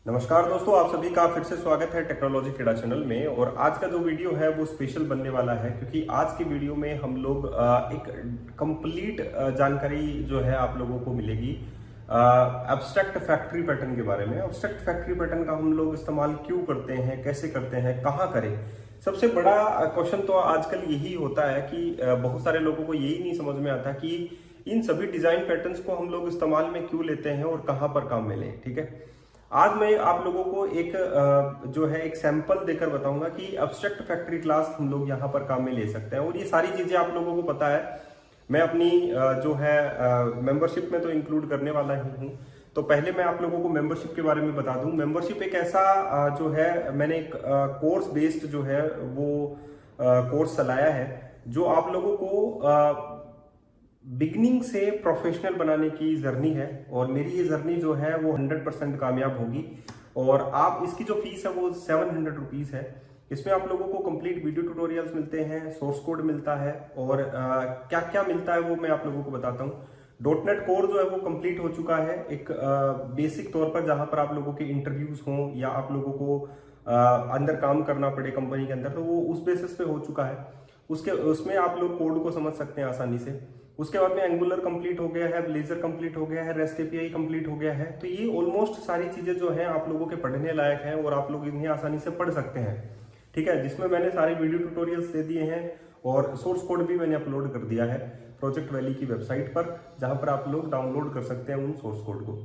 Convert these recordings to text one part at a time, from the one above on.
नमस्कार दोस्तों, आप सभी का फिर से स्वागत है टेक्नोलॉजी क्रीड़ा चैनल में। और आज का जो वीडियो है वो स्पेशल बनने वाला है, क्योंकि आज की वीडियो में हम लोग एक कंप्लीट जानकारी जो है आप लोगों को मिलेगी एब्स्ट्रैक्ट फैक्ट्री पैटर्न के बारे में। एब्स्ट्रैक्ट फैक्ट्री पैटर्न का हम लोग इस्तेमाल क्यों करते हैं, कैसे करते हैं, कहाँ करें। सबसे बड़ा क्वेश्चन तो आजकल यही होता है कि बहुत सारे लोगों को यही नहीं समझ में आता कि इन सभी डिजाइन पैटर्न्स को हम लोग इस्तेमाल में क्यों लेते हैं और कहाँ पर काम में लें। ठीक है, आज मैं आप लोगों को एक जो है एक सैंपल देकर बताऊंगा कि एब्स्ट्रैक्ट फैक्ट्री क्लास हम लोग यहाँ पर काम में ले सकते हैं। और ये सारी चीजें आप लोगों को पता है, मैं अपनी जो है मेंबरशिप में तो इंक्लूड करने वाला ही हूँ। तो पहले मैं आप लोगों को मेंबरशिप के बारे में बता दूं। मेंबरशिप एक ऐसा जो है, मैंने एक कोर्स बेस्ड जो है वो कोर्स चलाया है, जो आप लोगों को बिगनिंग से प्रोफेशनल बनाने की जर्नी है। और मेरी ये जर्नी जो है वो 100% कामयाब होगी। और आप इसकी जो फीस है वो 700 रुपीज है। इसमें आप लोगों को कंप्लीट वीडियो ट्यूटोरियल्स मिलते हैं, सोर्स कोड मिलता है, और क्या क्या मिलता है वो मैं आप लोगों को बताता हूँ। .NET कोर जो है वो कंप्लीट हो चुका है एक बेसिक तौर पर, जहां पर आप लोगों के इंटरव्यूज हों या आप लोगों को अंदर काम करना पड़े कंपनी के अंदर, तो वो उस बेसिस पे हो चुका है। उसमें आप लोग कोड को समझ सकते हैं आसानी से। उसके बाद में एंगुलर कंप्लीट हो गया है, ब्लेजर कंप्लीट हो गया है, रेस्ट एपीआई कंप्लीट हो गया है। तो ये ऑलमोस्ट सारी चीजें जो है आप लोगों के पढ़ने लायक हैं और आप लोग इन्हें आसानी से पढ़ सकते हैं। ठीक है, जिसमें मैंने सारे वीडियो ट्यूटोरियल्स दे दिए हैं और सोर्स कोड भी मैंने अपलोड कर दिया है प्रोजेक्ट वैली की वेबसाइट पर, जहां पर आप लोग डाउनलोड कर सकते हैं उन सोर्स कोड को।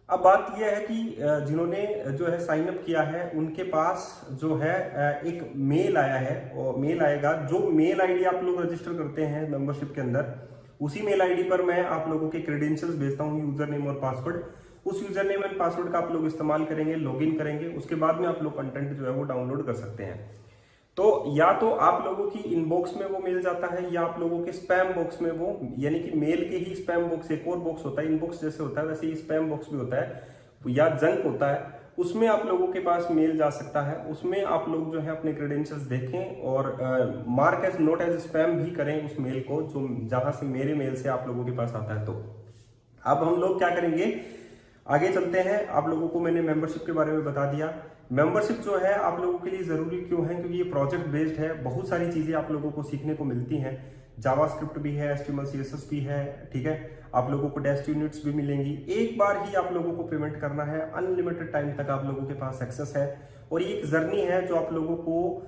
अब बात यह है कि जिन्होंने जो है साइन अप किया है उनके पास जो है एक मेल आया है, और मेल आएगा। जो मेल आईडी आप लोग रजिस्टर करते हैं मेंबरशिप के अंदर, उसी मेल आईडी पर मैं आप लोगों के क्रेडेंशियल्स भेजता हूँ, यूजर नेम और पासवर्ड। उस यूजर नेम एंड पासवर्ड का आप लोग इस्तेमाल करेंगे, लॉगिन करेंगे। उसके बाद में आप लोग कंटेंट जो है वो डाउनलोड कर सकते हैं। तो या तो आप लोगों की इनबॉक्स में वो मेल जाता है, या आप लोगों के स्पैम बॉक्स में वो, यानी कि मेल के ही स्पैम बॉक्स एक और बॉक्स होता है, इनबॉक्स जैसे होता है वैसे ही स्पैम बॉक्स भी होता है, या जंक होता है, उसमें आप लोगों के पास मेल जा सकता है। उसमें आप लोग जो है अपने क्रेडेंशियल्स देखें और mark as not as spam भी करें उस मेल को, जो जहां से मेरे मेल से आप लोगों के पास आता है। तो अब हम लोग क्या करेंगे, आगे चलते हैं। आप लोगों को मैंने मेंबरशिप के बारे में बता दिया। मेंबरशिप जो है आप लोगों के लिए जरूरी क्यों है, क्योंकि ये प्रोजेक्ट बेस्ड है। बहुत सारी चीजें आप लोगों को सीखने को मिलती हैं। जावास्क्रिप्ट भी है, HTML CSS भी है। ठीक है, आप लोगों को टेस्ट यूनिट्स भी मिलेंगी। एक बार ही आप लोगों को पेमेंट करना है, अनलिमिटेड टाइम तक आप लोगों के पास एक्सेस है। और ये एक जर्नी है जो आप लोगों को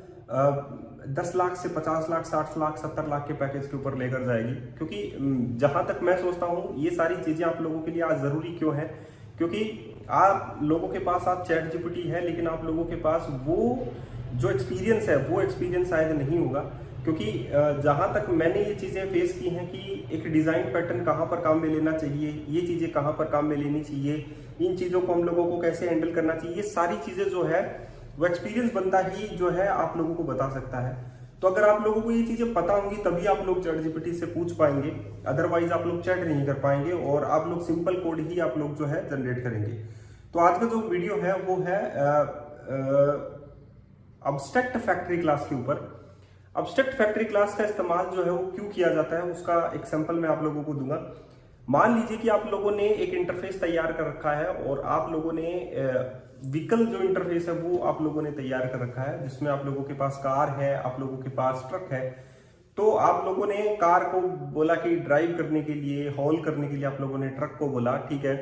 10 लाख से 50 लाख, 60 लाख, 70 लाख के पैकेज के ऊपर लेकर जाएगी। क्योंकि जहां तक मैं सोचता हूँ ये सारी चीजें आप लोगों के लिए आज जरूरी क्यों है, क्योंकि आप लोगों के पास आज चैट जीपीटी है, लेकिन आप लोगों के पास वो जो एक्सपीरियंस है वो एक्सपीरियंस शायद नहीं होगा। क्योंकि जहां तक मैंने ये चीजें फेस की हैं कि एक डिजाइन पैटर्न कहां पर काम में लेना चाहिए, ये चीजें कहां पर काम में लेनी चाहिए, इन चीजों को हम लोगों को कैसे हैंडल करना चाहिए, ये सारी चीजें जो है वो एक्सपीरियंस बंदा ही जो है आप लोगों को बता सकता है। तो अगर आप लोगों को ये चीजें पता होंगी तभी आप लोग चैट जीपीटी से पूछ पाएंगे, अदरवाइज आप लोग चैट नहीं कर पाएंगे और आप लोग सिंपल कोड ही आप लोग जो है जनरेट करेंगे। तो आज का जो वीडियो है वो है एब्स्ट्रैक्ट फैक्ट्री क्लास के ऊपर। एब्स्ट्रैक्ट फैक्ट्री क्लास का इस्तेमाल जो है वो क्यों किया जाता है, उसका एक सैंपल मैं आप लोगों को दूंगा। मान लीजिए कि आप लोगों ने एक इंटरफेस तैयार कर रखा है, और आप लोगों ने व्हीकल जो इंटरफेस है वो आप लोगों ने तैयार कर रखा है, जिसमें आप लोगों के पास कार है, आप लोगों के पास ट्रक है। तो आप लोगों ने कार को बोला कि ड्राइव करने के लिए, हॉल करने के लिए आप लोगों ने ट्रक को बोला। ठीक है,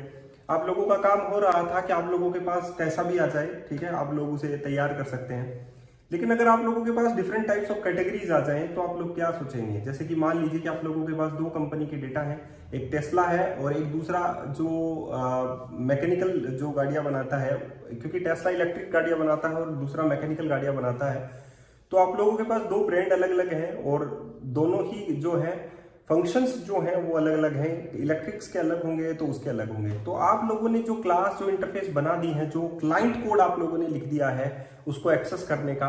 आप लोगों का काम हो रहा था कि आप लोगों के पास कैसा भी आ जाए, ठीक है, आप लोग उसे तैयार कर सकते हैं। लेकिन अगर आप लोगों के पास डिफरेंट टाइप्स ऑफ कैटेगरीज आ जाएं तो आप लोग क्या सोचेंगे। जैसे कि मान लीजिए कि आप लोगों के पास 2 कंपनी के डेटा है, एक टेस्ला है और एक दूसरा जो मैकेनिकल जो गाड़ियां बनाता है, क्योंकि टेस्ला इलेक्ट्रिक गाड़ियां बनाता है और दूसरा मैकेनिकल गाड़ियां बनाता है। तो आप लोगों के पास 2 ब्रांड अलग अलग हैं और दोनों ही जो है फंक्शंस जो हैं वो अलग अलग हैं। इलेक्ट्रिक्स के अलग होंगे तो उसके अलग होंगे। तो आप लोगों ने जो क्लास, जो इंटरफेस बना दी है, जो क्लाइंट कोड आप लोगों ने लिख दिया है उसको एक्सेस करने का,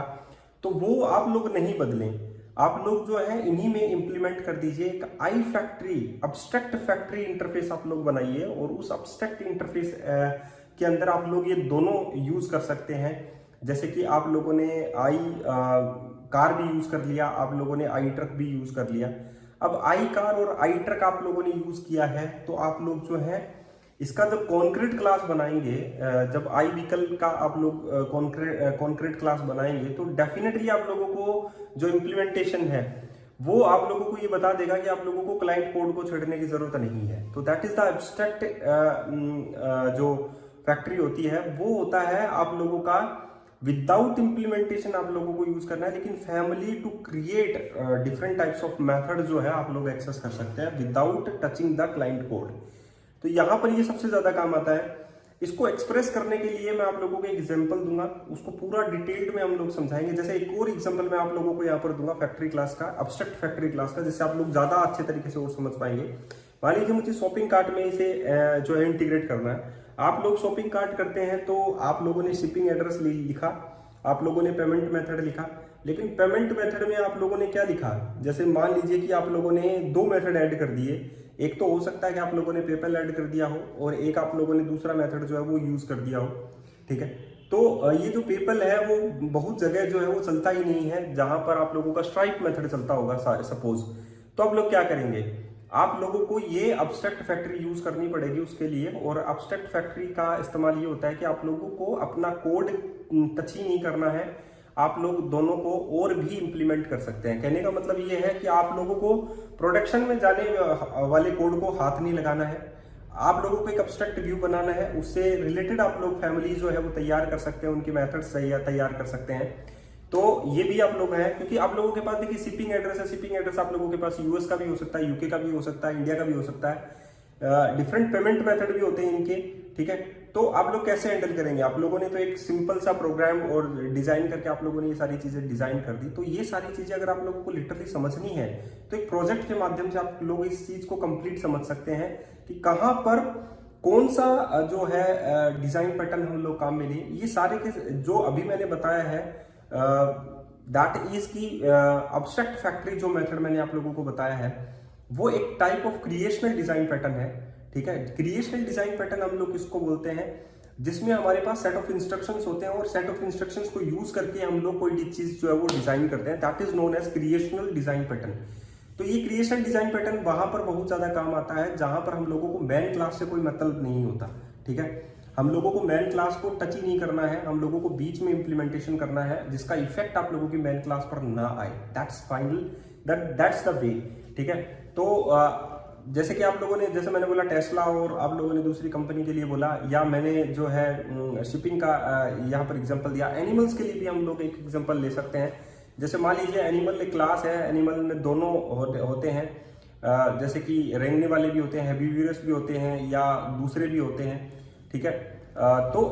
तो वो आप लोग नहीं बदलें। आप लोग जो है इन्हीं में इंप्लीमेंट कर दीजिए। एक आई फैक्ट्री, एब्स्ट्रैक्ट फैक्ट्री इंटरफेस आप लोग बनाइए, और उस एब्स्ट्रैक्ट इंटरफेस के अंदर आप लोग ये दोनों यूज कर सकते हैं। जैसे कि आप लोगों ने आई कार भी यूज कर लिया, आप लोगों ने आई ट्रक भी यूज कर लिया। अब आई कार और आई ट्रक आप लोगों ने यूज किया है, तो आप लोग जो है इसका जब कॉन्क्रीट क्लास बनाएंगे, जब आई व्हीकल का आप लोग कॉन्क्रीट क्लास बनाएंगे, तो डेफिनेटली आप लोगों को जो इम्प्लीमेंटेशन है वो आप लोगों को ये बता देगा कि आप लोगों को क्लाइंट कोड को छेड़ने की जरूरत नहीं है। तो दैट इज द एब्स्ट्रैक्ट जो फैक्ट्री होती है वो होता है आप लोगों का विदाउट इम्प्लीमेंटेशन आप लोगों को यूज करना है, लेकिन family to create different types of method जो है आप लोग एक्सेस कर सकते हैं without touching the client code. तो यहां पर ये सबसे ज्यादा काम आता है। इसको एक्सप्रेस करने के लिए मैं आप लोगों को एक एग्जांपल दूंगा, उसको पूरा डिटेल्ड में हम लोग समझाएंगे। जैसे एक और एग्जांपल मैं आप लोगों को यहाँ पर दूंगा फैक्ट्री क्लास का, एब्स्ट्रैक्ट फैक्ट्री क्लास का, जिससे आप लोग ज्यादा अच्छे तरीके से और समझ पाएंगे। मान लीजिए मुझे शॉपिंग कार्ट में इसे जो है इंटीग्रेट करना है। आप लोग शॉपिंग कार्ट करते हैं तो आप लोगों ने शिपिंग एड्रेस लिखा, आप लोगों ने पेमेंट मेथड लिखा, लेकिन पेमेंट मेथड में आप लोगों ने क्या लिखा? जैसे मान लीजिए कि आप लोगों ने 2 मेथड ऐड कर दिए। एक तो हो सकता है कि आप लोगों ने पेपल ऐड कर दिया हो और एक आप लोगों ने दूसरा मेथड जो है वो यूज कर दिया हो, ठीक है। तो ये जो पेपल है वो बहुत जगह जो है वो चलता ही नहीं है, जहां पर आप लोगों का स्ट्राइप मेथड चलता होगा सपोज। तो आप लोग क्या करेंगे? आप लोगों को ये एब्स्ट्रैक्ट फैक्ट्री यूज करनी पड़ेगी उसके लिए। और एब्स्ट्रैक्ट फैक्ट्री का इस्तेमाल ये होता है कि आप लोगों को अपना कोड टच ही नहीं करना है, आप लोग दोनों को और भी इंप्लीमेंट कर सकते हैं। कहने का मतलब ये है कि आप लोगों को प्रोडक्शन में जाने वाले कोड को हाथ नहीं लगाना है, आप लोगों को एक एब्स्ट्रैक्ट व्यू बनाना है, उससे रिलेटेड आप लोग फैमिली जो है वो तैयार कर सकते हैं, उनके मेथड्स तैयार कर सकते हैं। तो ये भी आप लोग हैं, क्योंकि आप लोगों के पास देखिए शिपिंग एड्रेस है। शिपिंग एड्रेस आप लोगों के पास यूएस का भी हो सकता है, यूके का भी हो सकता है, इंडिया का भी हो सकता है। डिफरेंट पेमेंट मेथड भी होते हैं इनके, ठीक है। तो आप लोग कैसे हैंडल करेंगे? आप लोगों ने तो एक सिंपल सा प्रोग्राम और डिजाइन करके आप लोगों ने ये सारी चीजें डिजाइन कर दी। तो ये सारी चीजें अगर आप लोगों को लिटरली समझनी है तो एक प्रोजेक्ट के माध्यम से आप लोग इस चीज को कंप्लीट समझ सकते हैं कि कहां पर कौन सा जो है डिजाइन पैटर्न हम लोग काम में लिए। ये सारे के जो अभी मैंने बताया है दैट इज की एब्स्ट्रैक्ट फैक्ट्री जो मेथड मैंने आप लोगों को बताया है वो एक type of creational design pattern है, ठीक है। क्रिएशनल डिजाइन पैटर्न हम लोग किसको बोलते हैं? जिसमें हमारे पास सेट ऑफ इंस्ट्रक्शंस होते हैं और सेट ऑफ इंस्ट्रक्शंस को यूज करके हम लोग कोई चीज जो है वो डिजाइन करते हैं, that is known as creational design pattern. तो ये क्रिएशनल डिजाइन पैटर्न वहां पर बहुत ज्यादा काम आता है जहां पर हम लोगों को मेन क्लास से कोई मतलब नहीं होता, ठीक है। हम लोगों को मेन क्लास को टच ही नहीं करना है, हम लोगों को बीच में इंप्लीमेंटेशन करना है जिसका इफेक्ट आप लोगों की मेन क्लास पर ना आए। That's final, that's the way, ठीक है। तो जैसे कि आप लोगों ने, जैसे मैंने बोला टेस्ला और आप लोगों ने दूसरी कंपनी के लिए बोला, या मैंने जो है शिपिंग का यहाँ पर एग्जांपल दिया, एनिमल्स के लिए भी हम लोग एक एग्जांपल ले सकते हैं। जैसे मान लीजिए एनिमल एक क्लास है, एनिमल में दोनों होते हैं, जैसे कि रेंगने वाले भी होते हैं, हेर्बिवोरस भी होते हैं, या दूसरे भी होते हैं, ठीक है। तो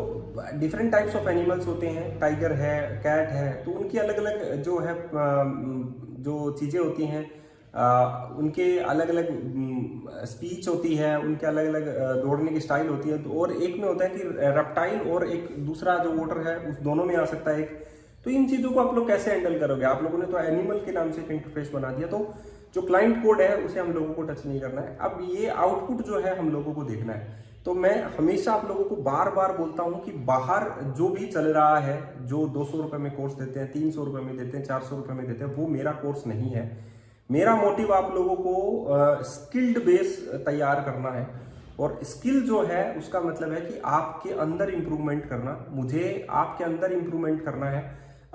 डिफरेंट टाइप्स ऑफ एनिमल्स होते हैं, टाइगर है, कैट है, तो उनकी अलग अलग जो है जो चीजें होती हैं, उनके अलग अलग स्पीच होती है, उनके अलग अलग दौड़ने की स्टाइल होती है। तो और एक में होता है कि रेप्टाइल और एक दूसरा जो वोटर है उस दोनों में आ सकता है एक। तो इन चीजों को आप लोग कैसे हैंडल करोगे? आप लोगों ने तो एनिमल के नाम से एक इंटरफेस बना दिया, तो जो क्लाइंट कोड है उसे हम लोगों को टच नहीं करना है। अब ये आउटपुट जो है हम लोगों को देखना है। तो मैं हमेशा आप लोगों को बार बार बोलता हूं कि बाहर जो भी चल रहा है, जो 200 रुपए में कोर्स देते हैं, 300 रुपए में देते हैं, 400 रुपए में देते हैं, वो मेरा कोर्स नहीं है। मेरा मोटिव आप लोगों को स्किल्ड बेस तैयार करना है। और स्किल जो है उसका मतलब है कि आपके अंदर इंप्रूवमेंट करना, मुझे आपके अंदर इंप्रूवमेंट करना है।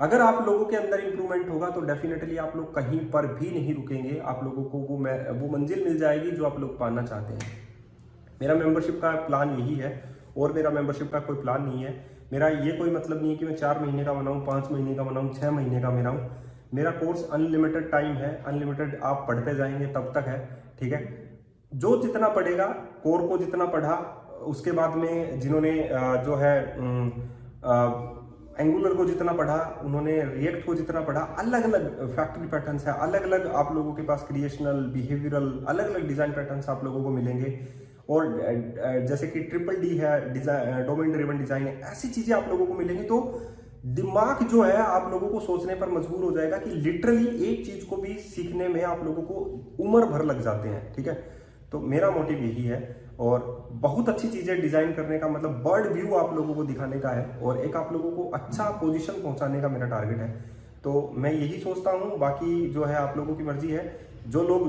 अगर आप लोगों के अंदर इंप्रूवमेंट होगा तो डेफिनेटली आप लोग कहीं पर भी नहीं रुकेंगे, आप लोगों को वो मंजिल मिल जाएगी जो आप लोग पाना चाहते हैं। मेरा मेंबरशिप का प्लान यही है और मेरा मेंबरशिप का कोई प्लान नहीं है। मेरा ये कोई मतलब नहीं है कि मैं 4 महीने का बनाऊं, 5 महीने का बनाऊं, 6 महीने का बनाऊं। मेरा कोर्स अनलिमिटेड टाइम है, अनलिमिटेड आप पढ़ते जाएंगे तब तक है, ठीक है। जो जितना पढ़ेगा, कोर को जितना पढ़ा, उसके बाद में जिन्होंने जो है एंगुलर को जितना पढ़ा, उन्होंने रिएक्ट को जितना पढ़ा, अलग अलग फैक्ट्री पैटर्न्स है, अलग अलग आप लोगों के पास क्रिएशनल, बिहेवियरल, अलग अलग डिजाइन पैटर्न्स आप लोगों को मिलेंगे। और जैसे कि ट्रिपल डी है, डोमेन ड्रिवन डिजाइन है, ऐसी चीजें आप लोगों को मिलेंगी। तो दिमाग जो है आप लोगों को सोचने पर मजबूर हो जाएगा कि लिटरली एक चीज को भी सीखने में आप लोगों को उम्र भर लग जाते हैं, ठीक है। तो मेरा मोटिव यही है और बहुत अच्छी चीजें डिजाइन करने का मतलब बर्ड व्यू आप लोगों को दिखाने का है और एक आप लोगों को अच्छा पोजीशन पहुंचाने का मेरा टारगेट है। तो मैं यही सोचता हूं, बाकी जो है आप लोगों की मर्जी है। जो लोग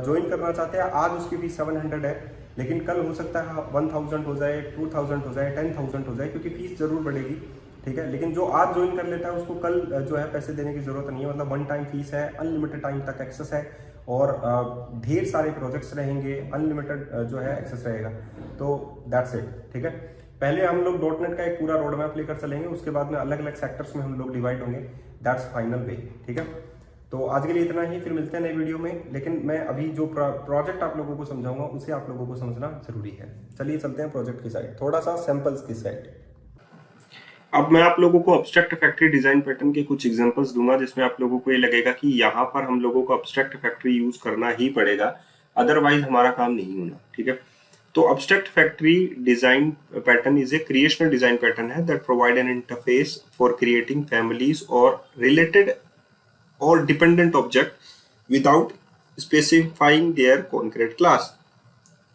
ज्वाइन करना चाहते हैं, आज उसकी फीस 700 है। लेकिन कल हो सकता है 1000 हो जाए, 2000 हो जाए, 10,000 हो जाए, क्योंकि फीस जरूर बढ़ेगी, ठीक है। लेकिन जो आज ज्वाइन कर लेता है उसको कल जो है पैसे देने की जरूरत नहीं है, मतलब वन टाइम फीस है, अनलिमिटेड टाइम तक एक्सेस है और ढेर सारे प्रोजेक्ट्स रहेंगे, अनलिमिटेड जो है एक्सेस रहेगा। तो दैट्स इट, ठीक है। पहले हम लोग .NET का एक पूरा रोड मैप लेकर चलेंगे, उसके बाद में अलग अलग सेक्टर्स में हम लोग डिवाइड होंगे, दैट्स फाइनल वे, ठीक है। तो आज के लिए इतना ही, फिर मिलते हैं नए वीडियो में। लेकिन मैं अभी जो प्रोजेक्ट आप लोगों को समझाऊंगा उसे आप लोगों को समझना जरूरी है। चलिए चलते हैं प्रोजेक्ट की साइड, थोड़ा सा सैंपल्स की साइड। अब मैं आप लोगों को अब्स्ट्रैक्ट फैक्ट्री डिजाइन पैटर्न के कुछ एग्जांपल्स दूंगा, जिसमें आप लोगों को ये लगेगा कि यहाँ पर हम लोगों को अब्स्ट्रैक्ट फैक्ट्री यूज करना ही पड़ेगा, अदरवाइज हमारा काम नहीं होना, ठीक है। तो abstract factory design pattern is a creational design pattern है that provide an interface for creating families और रिलेटेड और dependent object without specifying their concrete class.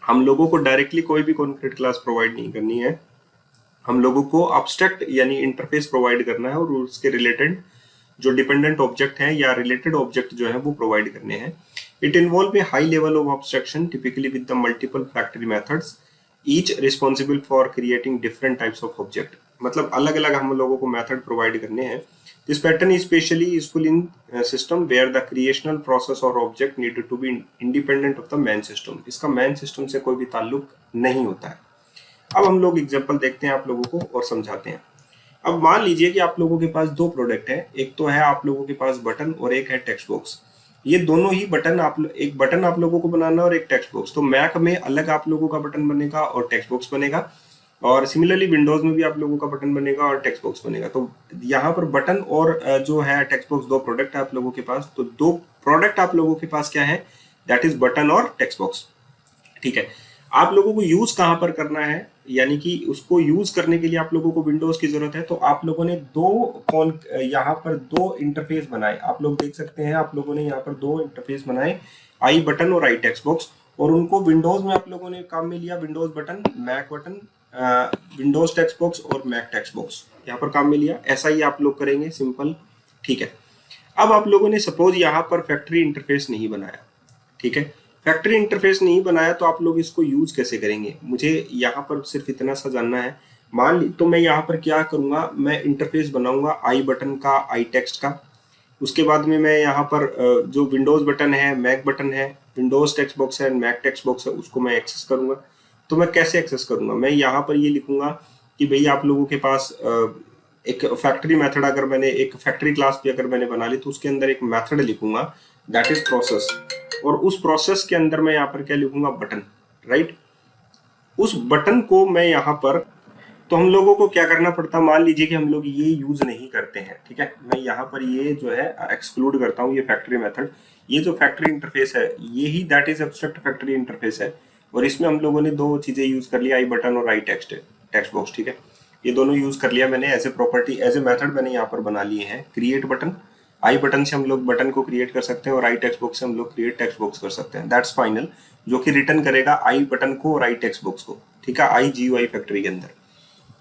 हम लोगों को डायरेक्टली कोई भी कॉन्क्रीट क्लास प्रोवाइड नहीं करनी है, हम लोगों को अब्स्ट्रैक्ट यानी इंटरफेस प्रोवाइड करना है और उसके रिलेटेड जो डिपेंडेंट ऑब्जेक्ट हैं या रिलेटेड ऑब्जेक्ट जो है वो प्रोवाइड करने हैं। It involve A high level of abstraction typically with the multiple factory methods each responsible for creating different types of object. मतलब अलग अलग हम लोगों को मेथड प्रोवाइड करने हैं। This pattern is specially useful in system where the creational process और object needed to be independent of the main system. इसका मेन सिस्टम से कोई भी ताल्लुक नहीं होता है। अब हम लोग एग्जांपल देखते हैं आप लोगों को और समझाते हैं। अब मान लीजिए कि आप लोगों के पास दो प्रोडक्ट है, एक तो है आप लोगों के पास बटन और एक है टेक्स्ट बॉक्स। ये दोनों ही बटन एक बटन आप लोगों को बनाना और एक टेक्स्ट बॉक्स। तो मैक में अलग आप लोगों का बटन बनेगा और टेक्स्ट बॉक्स बनेगा, और सिमिलरली विंडोज में भी आप लोगों का बटन बनेगा और टेक्स्ट बॉक्स बनेगा। तो यहाँ पर बटन और जो है टेक्स्ट बॉक्स, दो प्रोडक्ट है आप लोगों के पास। तो दो प्रोडक्ट आप लोगों के पास क्या है, दैट इज बटन और टेक्स्ट बॉक्स, ठीक है। आप लोगों को यूज कहां पर करना है, यानी कि उसको यूज करने के लिए आप लोगों को विंडोज की जरूरत है। तो आप लोगों ने यहाँ पर दो इंटरफेस बनाए, आप लोग देख सकते हैं, आप लोगों ने यहाँ पर दो इंटरफेस बनाए, आई बटन और आई टेक्स्ट बॉक्स, और उनको विंडोज में आप लोगों ने काम में लिया। Windows button, Mac button, Windows text box और मैक टेक्स्ट बॉक्स यहाँ पर काम में लिया। ऐसा ही आप लोग करेंगे, सिंपल, ठीक है। अब आप लोगों ने सपोज यहाँ पर फैक्ट्री इंटरफेस नहीं बनाया, ठीक है, फैक्ट्री इंटरफेस नहीं बनाया, तो आप लोग इसको यूज कैसे करेंगे, मुझे यहाँ पर सिर्फ इतना सा जानना है। मान ली तो मैं यहाँ पर क्या करूंगा, मैं इंटरफेस बनाऊंगा आई बटन का, आई टेक्स्ट का। उसके बाद में मैं यहाँ पर जो विंडोज बटन है, मैक बटन है, विंडोज टेक्स्ट बॉक्स है, मैक टेक्स्ट बॉक्स है, उसको मैं एक्सेस करूंगा। तो मैं कैसे एक्सेस करूंगा, मैं यहाँ पर ये लिखूंगा कि भाई आप लोगों के पास एक फैक्ट्री मेथड, अगर मैंने एक फैक्ट्री क्लास भी अगर मैंने बना ली, तो उसके अंदर एक मेथड लिखूंगा दैट इज प्रोसेस, और उस प्रोसेस के अंदर मैं यहाँ पर क्या लिखूंगा, बटन, राइट। उस बटन को मैं यहाँ पर, तो हम लोगों को क्या करना पड़ता, मान लीजिए कि हम लोग ये यूज नहीं करते हैं, ठीक है, मैं यहाँ पर ये जो है एक्सक्लूड करता हूँ, ये फैक्ट्री मेथड, ये जो फैक्ट्री इंटरफेस है ये ही that is abstract factory interface है, और इसमें हम लोगों ने दो चीजें यूज कर लिया, आई बटन और आई टेक्स्ट बॉक्स, ठीक है। ये दोनों यूज कर लिया मैंने as a property, as a method मैंने यहाँ पर बना लिए हैं। क्रिएट बटन, आई बटन से हम लोग बटन को क्रिएट कर सकते हैं और आई टेक्स्ट बॉक्स से हम लोग क्रिएट टेक्स्ट बॉक्स कर सकते हैं। दैट्स फाइनल, जो कि रिटर्न करेगा आई बटन को और आई टेक्स्ट बॉक्स को, ठीक है, आई GUI फैक्ट्री के अंदर।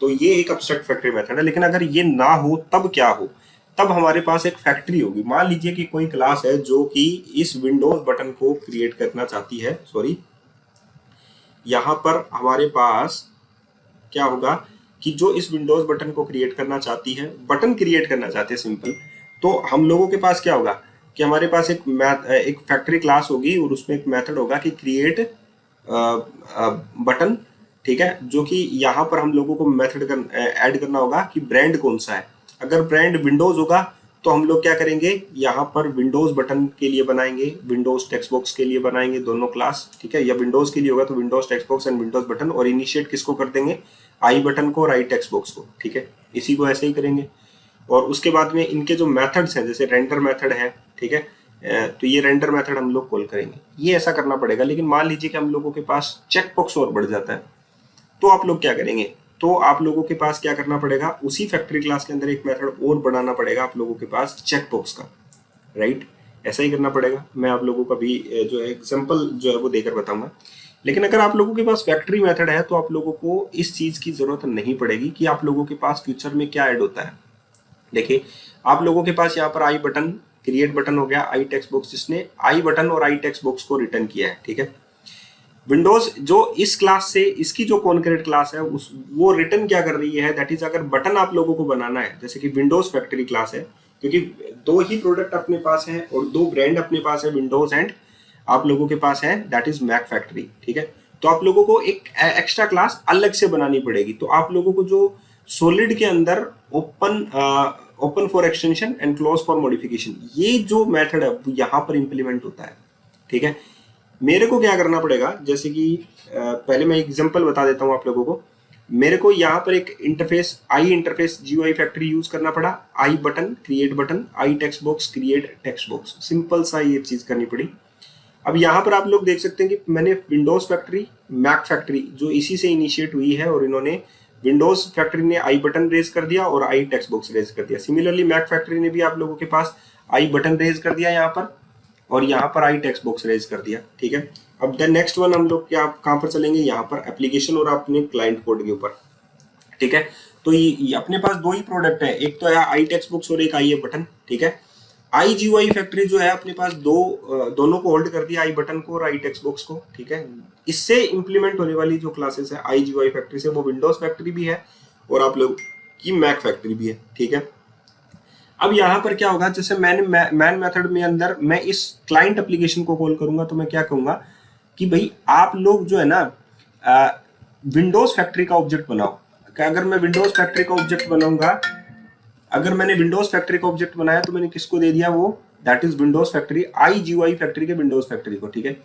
तो ये एक एब्स्ट्रैक्ट फैक्ट्री मेथड है। लेकिन अगर ये ना हो तब क्या हो, तब हमारे पास एक फैक्ट्री होगी। मान लीजिए कि कोई क्लास है जो कि इस विंडोज बटन को क्रिएट करना चाहती है, सॉरी, यहां पर हमारे पास क्या होगा कि जो इस विंडोज बटन को क्रिएट करना चाहती है, बटन क्रिएट करना चाहते हैं सिंपल, तो हम लोगों के पास क्या होगा कि हमारे पास एक फैक्ट्री क्लास होगी और उसमें एक मेथड होगा कि क्रिएट बटन, ठीक है, जो कि यहाँ पर हम लोगों को मेथड ऐड करना होगा कि ब्रांड कौन सा है। अगर ब्रांड विंडोज होगा तो हम लोग क्या करेंगे, यहाँ पर विंडोज बटन के लिए बनाएंगे, विंडोज टेक्स्ट बॉक्स के लिए बनाएंगे दोनों क्लास, ठीक है, या विंडोज के लिए होगा तो Windows text box and Windows button, और इनिशिएट किसको कर देंगे, आई बटन को और आई टेक्स्ट बॉक्स को, ठीक है, इसी को ऐसे ही करेंगे। और उसके बाद में इनके जो मेथड्स हैं, जैसे रेंडर मेथड है, ठीक है, तो ये रेंडर मेथड हम लोग कॉल करेंगे, ये ऐसा करना पड़ेगा। लेकिन मान लीजिए कि हम लोगों के पास चेक बॉक्स और बढ़ जाता है, तो आप लोग क्या करेंगे, तो आप लोगों के पास क्या करना पड़ेगा, उसी फैक्ट्री क्लास के अंदर एक मेथड और बनाना पड़ेगा आप लोगों के पास चेक बॉक्स का, राइट, ऐसा ही करना पड़ेगा। मैं आप लोगों का भी जो है एग्जांपल जो है वो देकर बताऊंगा। लेकिन अगर आप लोगों के पास फैक्ट्री मेथड है तो आप लोगों को इस चीज की जरूरत नहीं पड़ेगी कि आप लोगों के पास फ्यूचर में क्या ऐड होता है। देखिए, आप लोगों के पास यहाँ पर आई बटन, क्रिएट बटन हो गया, आई टेक्स्ट बॉक्स, जिसने आई बटन और आई टेक्स्ट बॉक्स को रिटर्न किया है, ठीक है। विंडोज जो इस क्लास से इसकी जो कॉन्करेंट क्लास है उस वो रिटर्न क्या कर रही है, दैट इज अगर बटन आप लोगों को बनाना है, जैसे कि विंडोज फैक्ट्री क्लास है, क्योंकि दो ही प्रोडक्ट अपने पास है और दो ब्रांड अपने पास है, विंडोज एंड आप लोगों के पास है दैट इज मैक फैक्ट्री, ठीक है। तो आप लोगों को एक एक्स्ट्रा क्लास अलग से बनानी पड़ेगी। तो आप लोगों को जो सॉलिड के अंदर open for extension and close for modification, ये जो मेथड है वो यहाँ पर इंप्लीमेंट होता है, ठीक है। मेरे को क्या करना पड़ेगा, जैसे कि पहले मैं एग्जांपल बता देता हूँ आप लोगों को। मेरे को यहाँ पर एक interface I interface GUI factory use करना पड़ा, I button create button, I text box create text box, simple सा ये चीज करनी पड़ी। अब यहाँ पर आप लोग देख सकते हैं कि मैंने विंडोज फैक्ट्री मैक फैक्ट्री जो इसी से इनिशिएट हुई है, और इन्होंने विंडोज फैक्ट्री ने आई बटन रेज कर दिया और आई टेक्स्ट बॉक्स रेज कर दिया। सिमिलरली मैक फैक्ट्री ने भी आप लोगों के पास आई बटन रेज कर दिया यहाँ पर, और यहाँ पर आई टेक्स्ट बॉक्स रेज कर दिया, ठीक है। अब द नेक्स्ट वन हम लोग क्या कहाँ पर चलेंगे, यहाँ पर एप्लीकेशन और अपने क्लाइंट कोड के ऊपर, ठीक है। तो ये अपने पास दो ही प्रोडक्ट है, एक तो है आई टेक्स्ट बॉक्स और एक आई बटन, ठीक है। आई GUI फैक्ट्री जो है अपने पास दोनों को होल्ड कर दिया, आई बटन को और आई टेक्स्ट बॉक्स को, ठीक है। इससे इंप्लीमेंट होने वाली जो क्लासेस है आई GUI फैक्ट्री से, वो विंडोज फैक्ट्री भी है और आप लोग की मैक फैक्ट्री भी है, ठीक है। अब यहाँ पर क्या होगा, जैसे मैन मेथड में अंदर मैं इस क्लाइंट एप्लीकेशन को कॉल करूंगा, तो मैं क्या कहूंगा कि भाई आप लोग जो है ना विंडोज फैक्ट्री का ऑब्जेक्ट बनाओ। अगर मैं विंडोज फैक्ट्री का ऑब्जेक्ट बनाऊंगा, अगर मैंने विंडोज फैक्ट्री का ऑब्जेक्ट बनाया तो मैंने किसको दे दिया, वो that is Windows factory I GUI factory के विंडोज फैक्ट्री को, ठीक है।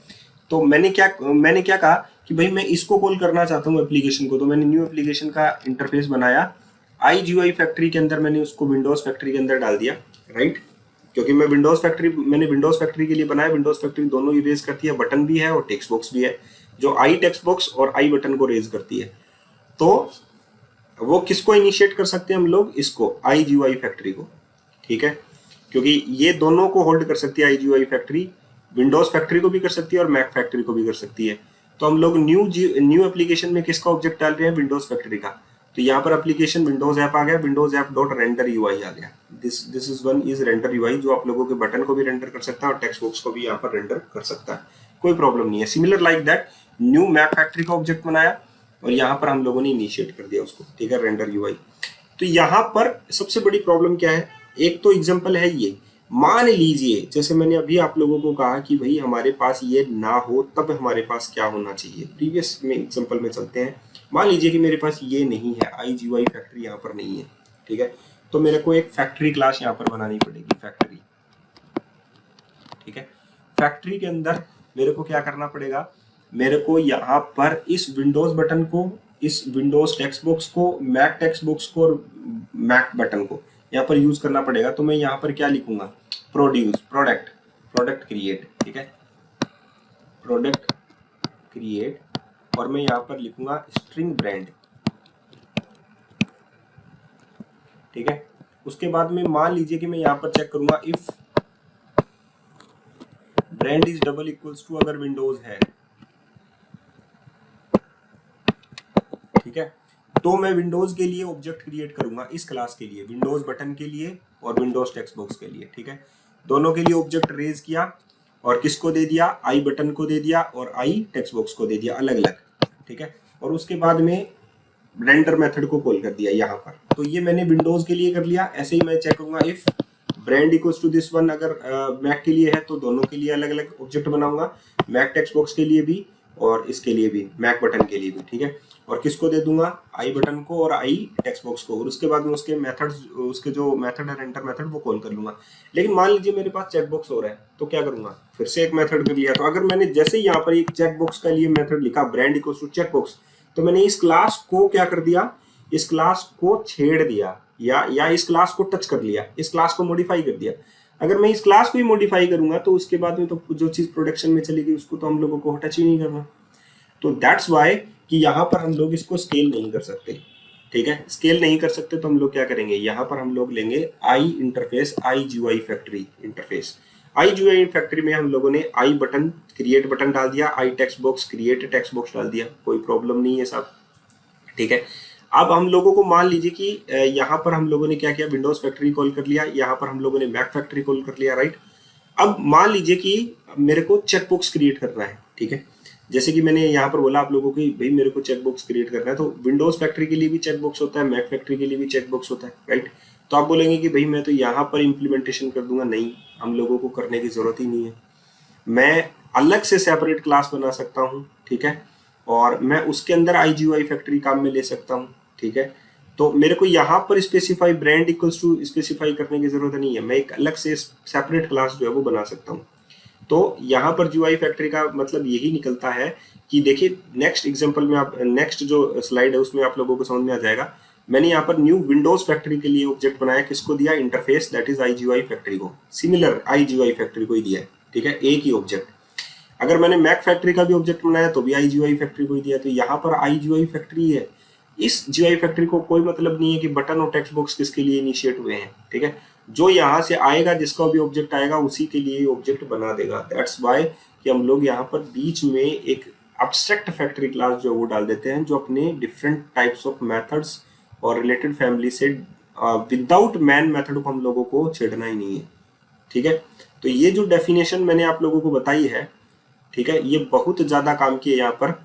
तो मैंने क्या कहा कि भाई मैं इसको कॉल करना चाहता हूँ एप्लीकेशन को, तो मैंने न्यू एप्लीकेशन का इंटरफेस बनाया, आई GUI फैक्ट्री के अंदर मैंने उसको विंडोज फैक्ट्री के अंदर डाल दिया, राइट। क्योंकि मैंने विंडोज फैक्ट्री के लिए बनाया, विंडोज फैक्ट्री दोनों ही रेज करती है, बटन भी है और टेक्स्ट बॉक्स भी है, जो आई टेक्स्ट बॉक्स और आई बटन को रेज करती है। तो वो किसको इनिशिएट कर सकते हैं हम लोग, इसको आई GUI फैक्ट्री को, ठीक है। क्योंकि ये दोनों को होल्ड कर सकती है आई GUI फैक्ट्री, विंडोज फैक्ट्री को भी कर सकती है और मैक फैक्ट्री को भी कर सकती है। तो हम लोग न्यू एप्लीकेशन में किसका ऑब्जेक्ट डाल रहे हैं, विंडोज फैक्ट्री का। तो यहाँ पर एप्लीकेशन विंडोज ऐप आ गया, Windows app dot render UI आ गया। This is one is render UI, जो आप लोगों के बटन को भी रेंडर कर सकता है और टेक्स्ट बॉक्स को भी यहाँ पर रेंडर कर सकता है, कोई प्रॉब्लम नहीं है। Similar like that new Mac factory का ऑब्जेक्ट बनाया और यहाँ पर हम लोगों ने इनिशिएट कर दिया उसको, ठीक है, रेंडर UI। तो यहाँ पर सबसे बड़ी प्रॉब्लम क्या है, एक तो एग्जांपल है ये, मान लीजिए जैसे मैंने अभी आप लोगों को कहा कि भाई हमारे पास ये ना हो तब हमारे पास क्या होना चाहिए, प्रीवियस में एग्जांपल में चलते हैं। मान लीजिए कि मेरे पास ये नहीं है, आई GUI फैक्ट्री यहाँ पर नहीं है, ठीक है। तो मेरे को एक फैक्ट्री क्लास यहाँ पर बनानी पड़ेगी, फैक्ट्री, ठीक है। फैक्ट्री के अंदर मेरे को क्या करना पड़ेगा, मेरे को यहाँ पर इस विंडोज बटन को, इस विंडोज टेक्स्ट बॉक्स को, मैक टेक्स्ट बॉक्स को और मैक बटन को यहाँ पर यूज करना पड़ेगा। तो मैं यहाँ पर क्या लिखूंगा, प्रोडक्ट क्रिएट, ठीक है, प्रोडक्ट क्रिएट, और मैं यहाँ पर लिखूंगा स्ट्रिंग ब्रांड, ठीक है। उसके बाद में मान लीजिए कि मैं यहाँ पर चेक करूंगा if brand is double equals to, अगर विंडोज है, ठीक है। तो मैं विंडोज के लिए ऑब्जेक्ट क्रिएट करूंगा इस क्लास के लिए, विंडोज बटन के लिए और विंडोज टेक्स्ट बॉक्स के लिए, ठीक है। दोनों के लिए ऑब्जेक्ट रेज किया और किसको दे दिया, आई बटन को दे दिया और आई टेक्स्ट बॉक्स को दे दिया अलग अलग, ठीक है। और उसके बाद में रेंडर मेथड को कॉल कर दिया यहाँ पर। तो ये मैंने विंडोज के लिए कर लिया। ऐसे ही मैं चेक करूंगा if brand equals to this one, अगर मैक के लिए है तो दोनों के लिए अलग अलग ऑब्जेक्ट बनाऊंगा, मैक टेक्स्ट बॉक्स के लिए भी और इसके लिए भी, मैक बटन के लिए भी, ठीक है। और किसको दे दूंगा, आई बटन को और आई टेक्स्ट बॉक्स को, और उसके बाद में उसके मेथड्स, उसके जो मेथड है रेंडर मेथड, वो कॉल कर लूंगा। लेकिन मान लीजिए मेरे पास चेक बॉक्स हो रहा है, तो क्या करूंगा, फिर से एक मेथड कर लिया। तो अगर मैंने जैसे ही यहाँ पर एक चेक बॉक्स का लिए मेथड लिखा brand equals to check box, तो मैंने इस क्लास को क्या कर दिया, इस क्लास को छेड़ दिया या इस क्लास को टच कर लिया, इस क्लास को मॉडिफाई कर दिया। अगर मैं इस क्लास को ही मॉडिफाई करूंगा तो उसके बाद में तो जो चीज प्रोडक्शन में चलेगी उसको तो हम लोगों को टच ही नहीं करना। तो दैट्स वाई कि यहाँ पर हम लोग इसको स्केल नहीं कर सकते, ठीक है। स्केल नहीं कर सकते तो हम लोग क्या करेंगे, यहाँ पर हम लोग लेंगे आई इंटरफेस, आई GUI फैक्ट्री इंटरफेस। आई GUI फैक्ट्री में हम लोगों ने आई बटन क्रिएट बटन डाल दिया, आई text box create text box डाल दिया, कोई प्रॉब्लम नहीं है साहब, ठीक है। अब हम लोगों को मान लीजिए कि यहाँ पर हम लोगों ने क्या किया, विंडोज फैक्ट्री कॉल कर लिया, यहाँ पर हम लोगों ने मैक फैक्ट्री कॉल कर लिया, राइट। अब मान लीजिए कि मेरे को चेक बॉक्स क्रिएट करना है, ठीक है। जैसे कि मैंने यहाँ पर बोला आप लोगों को भाई मेरे को चेकबॉक्स क्रिएट करना है, तो विंडोज फैक्ट्री के लिए भी चेकबॉक्स होता है, मैक फैक्ट्री के लिए भी चेकबॉक्स होता है, राइट। तो आप बोलेंगे कि भाई मैं तो यहाँ पर इम्प्लीमेंटेशन कर दूंगा, नहीं, हम लोगों को करने की जरूरत ही नहीं है। मैं अलग से सेपरेट क्लास बना सकता हूँ, ठीक है, और मैं उसके अंदर IGUI फैक्ट्री काम में ले सकता हूँ, ठीक है। तो मेरे को यहाँ पर specify brand equals to specify करने की जरूरत नहीं है, मैं एक अलग से सेपरेट क्लास जो है वो बना सकता हूँ। तो यहाँ पर GUI फैक्ट्री का मतलब यही निकलता है कि देखिए नेक्स्ट एग्जांपल में, आप नेक्स्ट जो स्लाइड है उसमें आप लोगों को समझ में आ जाएगा। मैंने यहाँ पर न्यू विंडोज फैक्ट्री के लिए ऑब्जेक्ट बनाया, किसको दिया, interface that is IGUI factory को, सिमिलर IGUI फैक्ट्री को ही दिया है, ठीक है, एक ही ऑब्जेक्ट। अगर मैंने मैक फैक्ट्री का भी ऑब्जेक्ट बनाया तो भी IGUI फैक्ट्री को ही दिया। तो यहाँ पर IGUI फैक्ट्री है, इस GUI फैक्ट्री को कोई मतलब नहीं है कि बटन और टेक्स्ट बॉक्स किसके लिए इनिशिएट हुए हैं, ठीक है। जो यहाँ से आएगा, जिसका भी ऑब्जेक्ट आएगा उसी के लिए ऑब्जेक्ट बना देगा। दैट्स वाई कि हम लोग यहाँ पर बीच में एक एब्स्ट्रैक्ट फैक्ट्री क्लास जो वो डाल देते हैं, जो अपने डिफरेंट टाइप्स ऑफ मेथड्स और रिलेटेड फैमिली से विदाउट मैन मेथड को हम लोगों को छेड़ना ही नहीं है, ठीक है। तो ये जो डेफिनेशन मैंने आप लोगों को बताई है, ठीक है, ये बहुत ज्यादा काम की है। यहाँ पर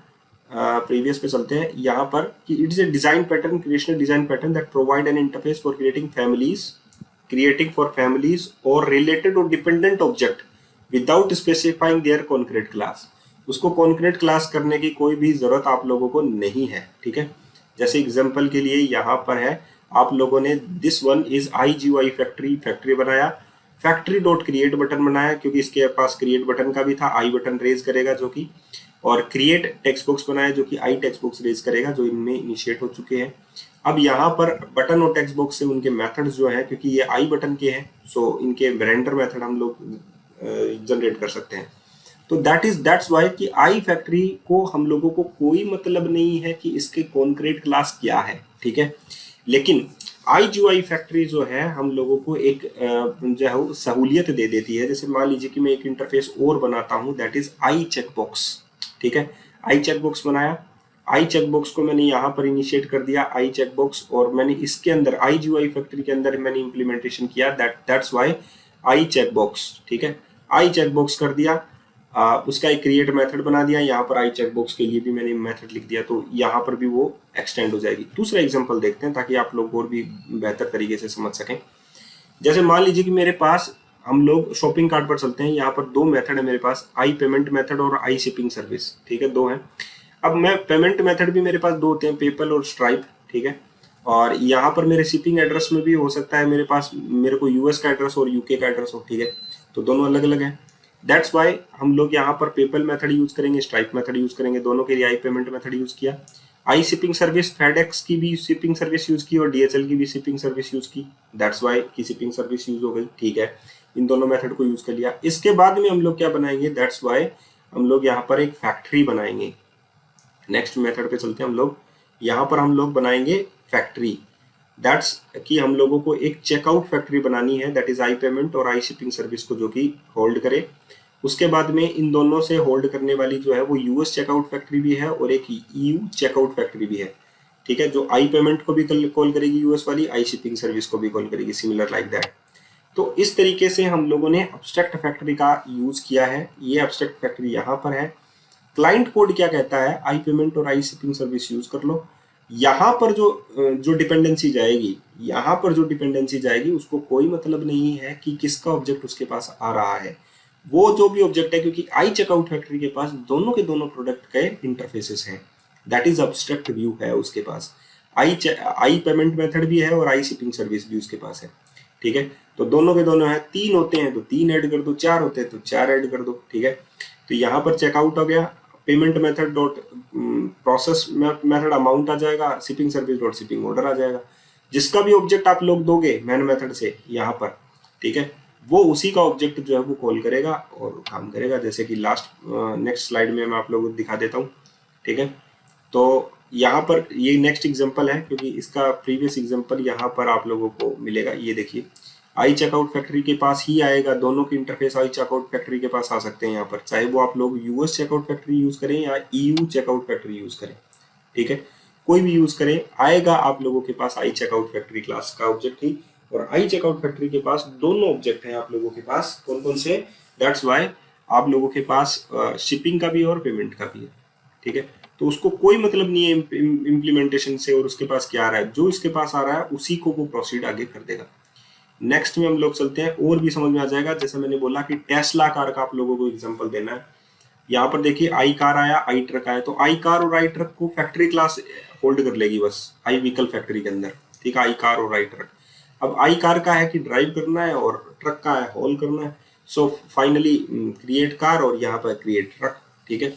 प्रीवियस पे चलते हैं, यहाँ पर कि it is a design pattern, creational design pattern that provide an interface for creating for families और रिलेटेड और dependent object without specifying their concrete class. उसको कॉन्क्रीट क्लास करने की कोई भी जरूरत आप लोगों को नहीं है, ठीक है। जैसे एग्जांपल के लिए यहाँ पर है, आप लोगों ने this one is IGUI factory बनाया, फैक्ट्री डॉट क्रिएट बटन बनाया, क्योंकि इसके पास क्रिएट बटन का भी था, आई बटन रेज करेगा जो कि, और क्रिएट टेक्स्ट बॉक्स बनाया जो कि आई टेक्स्ट बॉक्स रेज करेगा, जो इनमें इनिशिएट हो चुके हैं। अब यहाँ पर बटन और टेक्स्ट बॉक्स से उनके मेथड्स जो है, क्योंकि ये आई बटन के हैं, सो इनके रेंडर मेथड हम लोग जनरेट कर सकते हैं। तो दैट्स वाई कि आई फैक्ट्री को हम लोगों को कोई मतलब नहीं है कि इसके कॉन्क्रीट क्लास क्या है, ठीक है। लेकिन IGUI फैक्ट्री जो है हम लोगों को एक जो है सहूलियत दे देती है। जैसे मान लीजिए कि मैं एक इंटरफेस और बनाता हूं, दैट इज आई चेकबॉक्स, ठीक है। आई चेकबॉक्स बनाया, आई चेकबॉक्स को मैंने यहाँ पर इनिशिएट कर दिया आई चेकबॉक्स, और मैंने इसके अंदर IGUI फैक्ट्री के अंदर मैंने इंप्लीमेंटेशन किया, दैट्स वाई आई चेकबॉक्स, ठीक है। आई चेकबॉक्स कर दिया, उसका एक क्रिएट मेथड बना दिया, यहाँ पर आई चेकबॉक्स के लिए भी मैंने मेथड लिख दिया, तो यहाँ पर भी वो एक्सटेंड हो जाएगी। दूसरा एग्जांपल देखते हैं ताकि आप लोग और भी बेहतर तरीके से समझ सकें। जैसे मान लीजिए कि मेरे पास, हम लोग शॉपिंग कार्ट पर चलते हैं, यहाँ पर दो मेथड है मेरे पास, आई पेमेंट मेथड और आई शिपिंग सर्विस, ठीक है, दो हैं। अब मैं पेमेंट मेथड भी मेरे पास दो होते हैं, पेपल और स्ट्राइप, ठीक है। और यहाँ पर मेरे शिपिंग एड्रेस में भी हो सकता है मेरे पास, मेरे को US का एड्रेस और UK का एड्रेस हो, ठीक है, तो दोनों अलग अलग हैं। दैट्स वाई हम लोग यहाँ पर पेपल मेथड यूज करेंगे, स्ट्राइप मेथड यूज करेंगे, दोनों के लिए आई पेमेंट मेथड यूज किया। आई शिपिंग सर्विस, फेडेक्स की भी शिपिंग सर्विस यूज की और DHL की भी शिपिंग सर्विस यूज की, दैट्स वाई की शिपिंग सर्विस यूज हो गई, ठीक है। इन दोनों मेथड को यूज कर लिया। इसके बाद में हम लोग क्या बनाएंगे, दैट्स वाई हम लोग यहाँ पर एक फैक्ट्री बनाएंगे। नेक्स्ट मेथड पे चलते हैं हम लोग, यहाँ पर हम लोग बनाएंगे फैक्ट्री, दैट्स कि हम लोगों को एक चेकआउट फैक्ट्री बनानी है, दैट इज आई पेमेंट और आई शिपिंग सर्विस को जो कि होल्ड करे। उसके बाद में इन दोनों से होल्ड करने वाली जो है वो US चेकआउट फैक्ट्री भी है और एक EU चेकआउट फैक्ट्री भी है, ठीक है, जो आई पेमेंट को भी कॉल करेगी US वाली, आई शिपिंग सर्विस को भी कॉल करेगी, सिमिलर लाइक दैट। तो इस तरीके से हम लोगों ने एब्स्ट्रैक्ट फैक्ट्री का यूज किया है। ये एब्स्ट्रैक्ट फैक्ट्री यहाँ पर है। क्लाइंट कोड क्या कहता है, आई पेमेंट और आई शिपिंग सर्विस यूज कर लो। यहाँ पर जो डिपेंडेंसी जाएगी, यहाँ पर जो डिपेंडेंसी जाएगी उसको कोई मतलब नहीं है कि किसका ऑब्जेक्ट उसके पास आ रहा है, वो जो भी ऑब्जेक्ट है, क्योंकि आई चेकआउट फैक्ट्री के पास दोनों के दोनों प्रोडक्ट के इंटरफेसेस हैं, दैट इज एब्स्ट्रैक्ट व्यू है उसके पास। आई पेमेंट मेथड भी है और आई शिपिंग सर्विस भी उसके पास है, ठीक है। तो दोनों के दोनों है, तीन होते हैं तो तीन ऐड कर दो, चार होते हैं तो चार ऐड कर दो, ठीक है। तो यहाँ पर चेकआउट हो गया, payment method dot process method amount आ जाएगा, shipping service dot shipping order आ जाएगा। जिसका भी ऑब्जेक्ट आप लोग दोगे मैन मेथड से यहाँ पर, ठीक है, वो उसी का ऑब्जेक्ट जो है वो कॉल करेगा और काम करेगा। जैसे कि लास्ट नेक्स्ट स्लाइड में मैं आप लोगों को दिखा देता हूँ, ठीक है। तो यहाँ पर ये नेक्स्ट एग्जांपल है, क्योंकि इसका प्रीवियस एग्जांपल यहाँ पर आप लोगों को मिलेगा। ये देखिए आई चेकआउट फैक्ट्री के पास ही आएगा, दोनों की इंटरफेस आई चेकआउट फैक्ट्री के पास आ सकते हैं यहाँ पर, चाहे वो आप लोग US चेकआउट फैक्ट्री यूज करें या EU चेकआउट फैक्ट्री यूज करें, ठीक है, कोई भी यूज करें, आएगा आप लोगों के पास आई चेकआउट फैक्ट्री क्लास का ऑब्जेक्ट ही। और आई चेकआउट फैक्ट्री के पास दोनों ऑब्जेक्ट हैं आप लोगों के पास, कौन कौन से, दैट्स वाई आप लोगों के पास शिपिंग का भी और पेमेंट का भी है, ठीक है। तो उसको कोई मतलब नहीं है इम्प्लीमेंटेशन से और उसके पास क्या आ रहा है, जो इसके पास आ रहा है उसी को वो प्रोसीड आगे कर देगा। नेक्स्ट में हम लोग चलते हैं, और भी समझ में आ जाएगा। जैसे मैंने बोला कि टेस्ला कार का आप लोगों को एग्जांपल देना है। यहाँ पर देखिए आई कार आया, आई ट्रक आया, तो आई कार और आई ट्रक को फैक्ट्री क्लास होल्ड कर लेगी बस आई व्हीकल फैक्ट्री के अंदर, ठीक है, आई कार और आई ट्रक। अब आई कार का है कि ड्राइव करना है और ट्रक का है हॉल करना है। सो फाइनली क्रिएट कार और यहाँ पर क्रिएट ट्रक, ठीक है।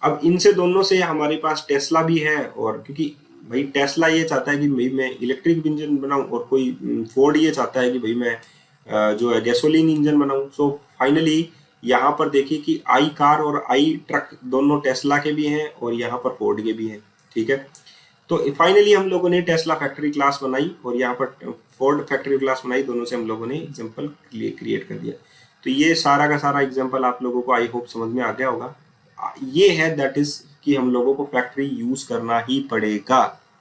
अब इनसे दोनों से हमारे पास टेस्ला भी है, और क्योंकि भाई टेस्ला ये चाहता है कि भाई मैं इलेक्ट्रिक इंजन बनाऊं, और कोई फोर्ड ये चाहता है कि भाई मैं जो है गैसोलीन इंजन बनाऊं। सो फाइनली यहाँ पर देखिए कि आई कार और आई ट्रक दोनों टेस्ला के भी हैं और यहाँ पर फोर्ड के भी हैं, ठीक है। तो फाइनली हम लोगों ने टेस्ला फैक्ट्री क्लास बनाई और यहाँ पर फोर्ड फैक्ट्री क्लास बनाई, दोनों से हम लोगों ने एग्जाम्पल क्रिएट कर दिया। तो ये सारा का सारा एग्जाम्पल आप लोगों को आई होप समझ में आ गया होगा। ये है दैट इज कि हम लोगों को फैक्ट्री यूज करना ही पड़ेगा,